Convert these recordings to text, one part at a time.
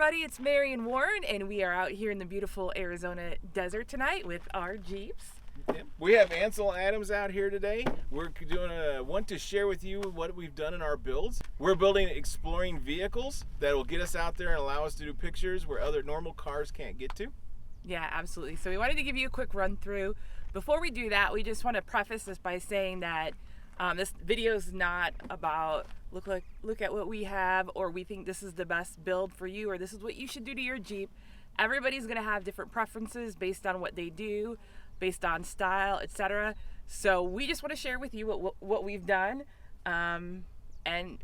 everybody, it's Mary and Warren, and we are out here in the beautiful Arizona desert tonight with our Jeeps. We have Ansel and Adams out here today. We're want to share with you what we've done in our builds. We're building exploring vehicles that will get us out there and allow us to do pictures where other normal cars can't get to. Yeah, absolutely. So we wanted to give you a quick run through. Before we do that, we just want to preface this by saying that this video is not about look at what we have, or we think this is the best build for you, or this is what you should do to your Jeep. Everybody's going to have different preferences based on what they do, based on style, etc. So we just want to share with you what we've done, and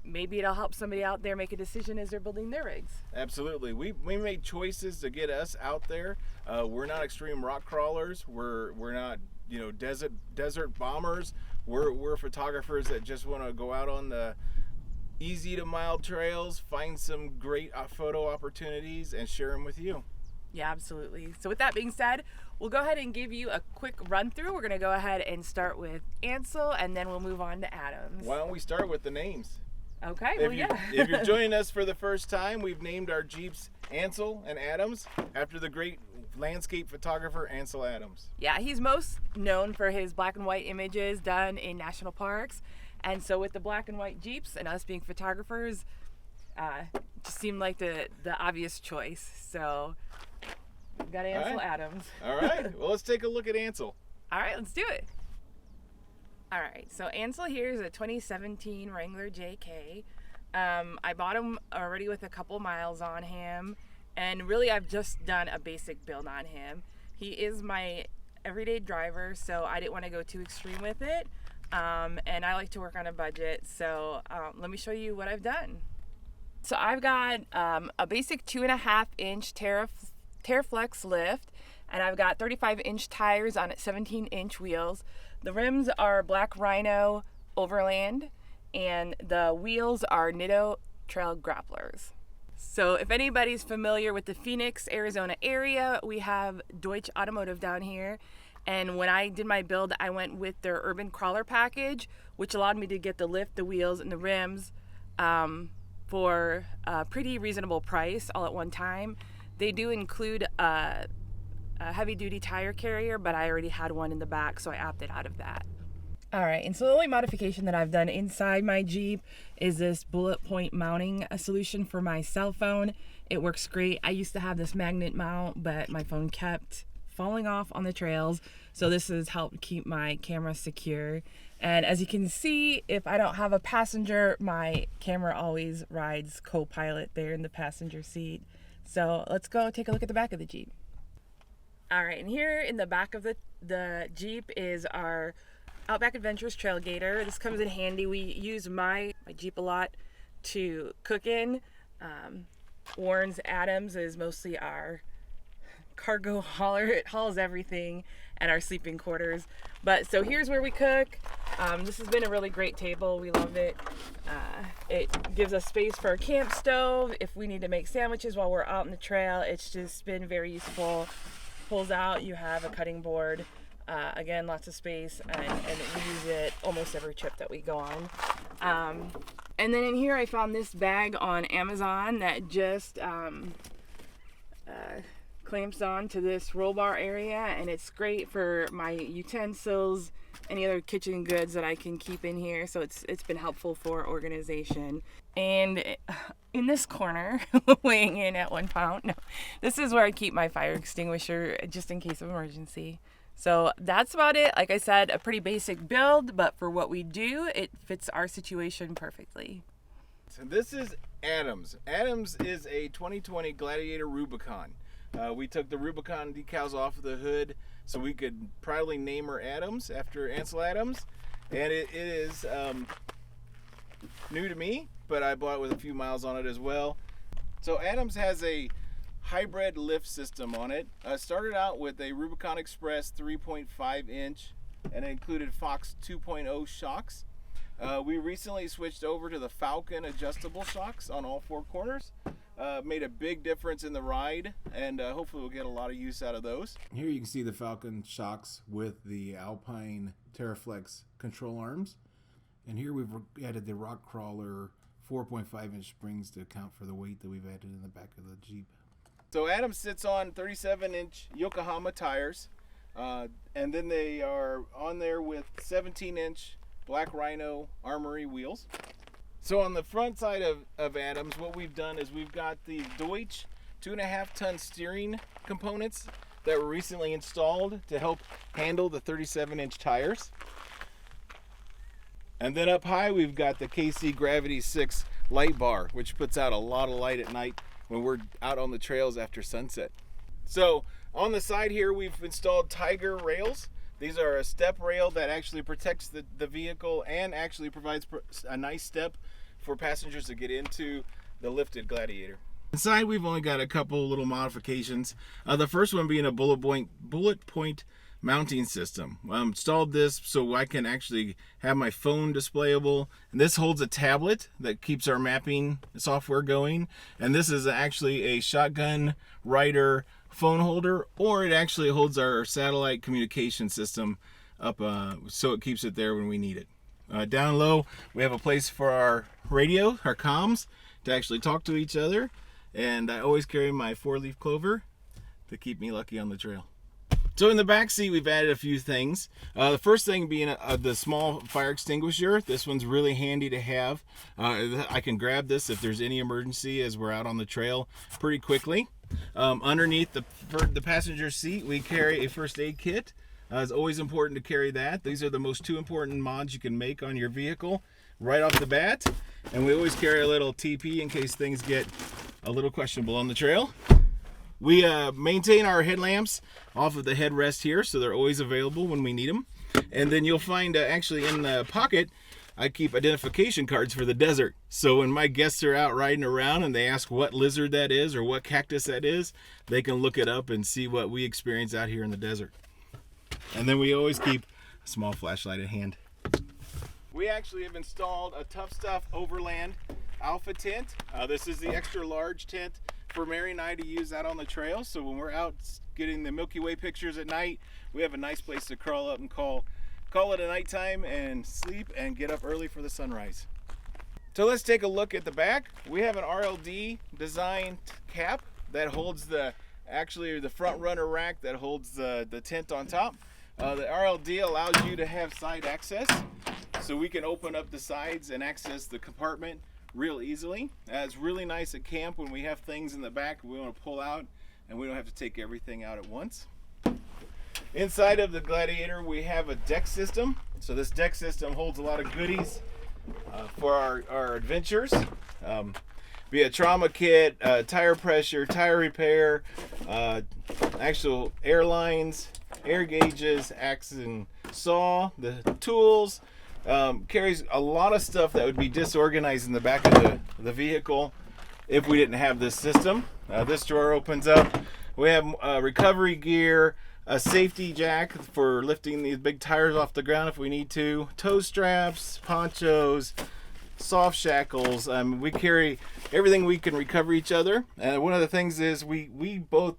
maybe it'll help somebody out there make a decision as they're building their rigs. Absolutely. We made choices to get us out there. We're not extreme rock crawlers. We're not desert bombers. We're photographers that just want to go out on the easy to mild trails, find some great photo opportunities, and share them with you. Yeah, absolutely. So with that being said, we'll go ahead and give you a quick run through. We're going to go ahead and start with Ansel, and then we'll move on to Adams. Why don't we start with the names? Okay, If you're joining us for the first time, we've named our Jeeps Ansel and Adams after the great landscape photographer Ansel Adams. Yeah, he's most known for his black and white images done in national parks. And so with the black and white Jeeps and us being photographers, just seemed like the obvious choice. So we've got Ansel Adams. All right, well, let's take a look at Ansel. All right, let's do it. All right, so Ansel here is a 2017 Wrangler JK. I bought him already with a couple miles on him, and really I've just done a basic build on him. He is my everyday driver, so I didn't want to go too extreme with it. And I like to work on a budget, so let me show you what I've done. So I've got a basic 2.5-inch Terraflex lift, and I've got 35-inch tires on 17-inch wheels. The rims are Black Rhino Overland, and the wheels are Nitto Trail Grapplers. So if anybody's familiar with the Phoenix, Arizona area, we have Deutsch Automotive down here. And when I did my build, I went with their Urban Crawler package, which allowed me to get the lift, the wheels, and the rims for a pretty reasonable price all at one time. They do include a heavy-duty tire carrier, but I already had one in the back, so I opted out of that. All right, and so the only modification that I've done inside my Jeep is this bullet point mounting solution for my cell phone. It works great. I used to have this magnet mount, but my phone kept falling off on the trails, so this has helped keep my camera secure. And as you can see, if I don't have a passenger, my camera always rides co-pilot there in the passenger seat. So let's go take a look at the back of the Jeep. All right, and here in the back of the Jeep is our Outback Adventures Trailgater. This comes in handy. We use my Jeep a lot to cook in. Warren's Adams is mostly our cargo hauler. It hauls everything, and our sleeping quarters. But so here's where we cook. This has been a really great table. We love it. It gives us space for a camp stove if we need to make sandwiches while we're out on the trail. It's just been very useful. Pulls out, you have a cutting board. Again, lots of space, and we use it almost every trip that we go on. And then in here I found this bag on Amazon that just clamps on to this roll bar area, and it's great for my utensils, any other kitchen goods that I can keep in here, so it's been helpful for organization. And in this corner, weighing in at 1 pound, no, this is where I keep my fire extinguisher just in case of emergency. So that's about it. Like I said, a pretty basic build, but for what we do, it fits our situation perfectly. So this is Adams. Adams is a 2020 Gladiator Rubicon. We took the Rubicon decals off of the hood so we could proudly name her Adams after Ansel Adams. And it is new to me, but I bought it with a few miles on it as well. So Adams has a hybrid lift system on it. Started out with a Rubicon Express 3.5 inch and it included Fox 2.0 shocks. We recently switched over to the Falcon adjustable shocks on all four corners. Made a big difference in the ride, and hopefully we'll get a lot of use out of those. Here you can see the Falcon shocks with the Alpine Terraflex control arms. And here we've added the Rock Crawler 4.5-inch springs to account for the weight that we've added in the back of the Jeep. So Adam sits on 37-inch Yokohama tires, and then they are on there with 17-inch Black Rhino Armory wheels. So on the front side of Adams, what we've done is we've got the Deutsch 2.5-ton steering components that were recently installed to help handle the 37-inch tires. And then up high, we've got the KC Gravity 6 light bar, which puts out a lot of light at night when we're out on the trails after sunset. So on the side here, we've installed Tiger rails. These are a step rail that actually protects the vehicle and actually provides a nice step for passengers to get into the lifted Gladiator. Inside, we've only got a couple little modifications. The first one being a bullet point mounting system. I installed this so I can actually have my phone displayable. And this holds a tablet that keeps our mapping software going. And this is actually a shotgun rider phone holder, or it actually holds our satellite communication system up so it keeps it there when we need it. Down low, we have a place for our radio, our comms, to actually talk to each other. And I always carry my 4-leaf clover to keep me lucky on the trail. So in the back seat, we've added a few things. The first thing being the small fire extinguisher. This one's really handy to have. I can grab this if there's any emergency as we're out on the trail pretty quickly. Underneath the passenger seat, we carry a first aid kit. It's always important to carry that. These are the most 2 important mods you can make on your vehicle right off the bat. And we always carry a little TP in case things get a little questionable on the trail. We maintain our headlamps off of the headrest here, so they're always available when we need them. And then you'll find actually in the pocket, I keep identification cards for the desert. So when my guests are out riding around and they ask what lizard that is or what cactus that is, they can look it up and see what we experience out here in the desert. And then we always keep a small flashlight at hand. We actually have installed a Tough Stuff Overland Alpha tent. This is the extra large tent for Mary and I to use out on the trail. So when we're out getting the Milky Way pictures at night, we have a nice place to crawl up and call it a nighttime and sleep and get up early for the sunrise. So let's take a look at the back. We have an RLD designed cap that holds the front runner rack that holds the tent on top. The RLD allows you to have side access, so we can open up the sides and access the compartment real easily. It's really nice at camp when we have things in the back we want to pull out and we don't have to take everything out at once. Inside of the Gladiator, we have a deck system. So this deck system holds a lot of goodies for our adventures. Be a trauma kit, tire pressure, tire repair, actual air lines, air gauges, axe and saw, the tools. Carries a lot of stuff that would be disorganized in the back of the vehicle if we didn't have this system. This drawer opens up. We have recovery gear, a safety jack for lifting these big tires off the ground if we need to, toe straps, ponchos, soft shackles. We carry everything we can recover each other. And one of the things is we both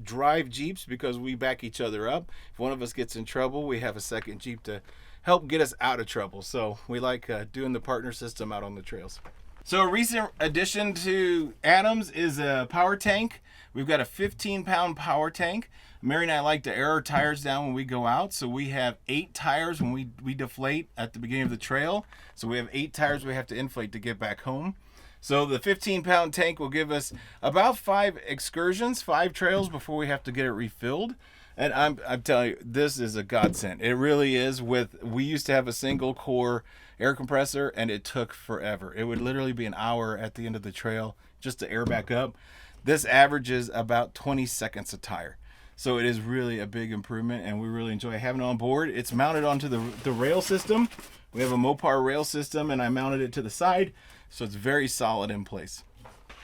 drive Jeeps because we back each other up. If one of us gets in trouble, we have a second Jeep to help get us out of trouble. So we like doing the partner system out on the trails. So a recent addition to Adams is a power tank. We've got a 15-pound power tank. Mary and I like to air our tires down when we go out. So we have 8 tires when we deflate at the beginning of the trail. So we have 8 tires we have to inflate to get back home. So the 15-pound tank will give us about 5 excursions, 5 trails before we have to get it refilled. And I'm telling you, this is a godsend. It really is. We used to have a single core air compressor and it took forever. It would literally be an hour at the end of the trail just to air back up. This averages about 20 seconds a tire. So it is really a big improvement and we really enjoy having it on board. It's mounted onto the rail system. We have a Mopar rail system and I mounted it to the side, so it's very solid in place.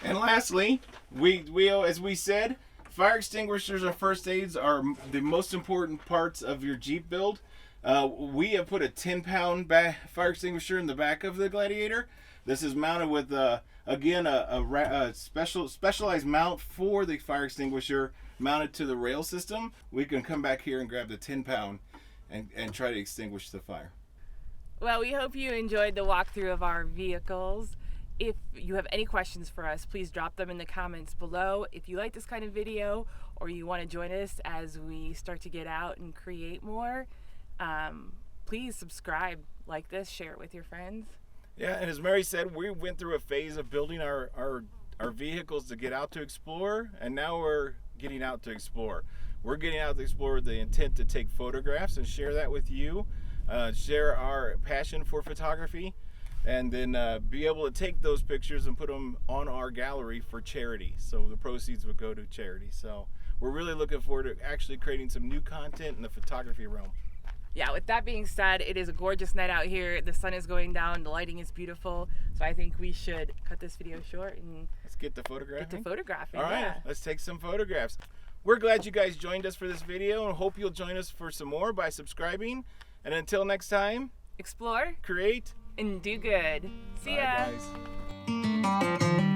And lastly, we as we said, fire extinguishers or first aids are the most important parts of your Jeep build. We have put a 10-pound fire extinguisher in the back of the Gladiator. This is mounted with, again, a specialized mount for the fire extinguisher mounted to the rail system. We can come back here and grab the 10-pound and try to extinguish the fire. Well, we hope you enjoyed the walkthrough of our vehicles. if you have any questions for us, please drop them in the comments below. If you like this kind of video or you want to join us as we start to get out and create more, please subscribe, like this, share it with your friends. Yeah, and as Mary said, we went through a phase of building our vehicles to get out to explore, and now we're getting out to explore. We're getting out to explore with the intent to take photographs and share that with you, share our passion for photography, and then be able to take those pictures and put them on our gallery for charity. So the proceeds would go to charity. So we're really looking forward to actually creating some new content in the photography realm. Yeah, with that being said, it is a gorgeous night out here. The sun is going down, the lighting is beautiful. So I think we should cut this video short and let's get to photographing. Get to photographing. All right, yeah. Let's take some photographs. We're glad you guys joined us for this video, and hope you'll join us for some more by subscribing. And until next time, Explore, create, and do good. See Bye, ya. guys.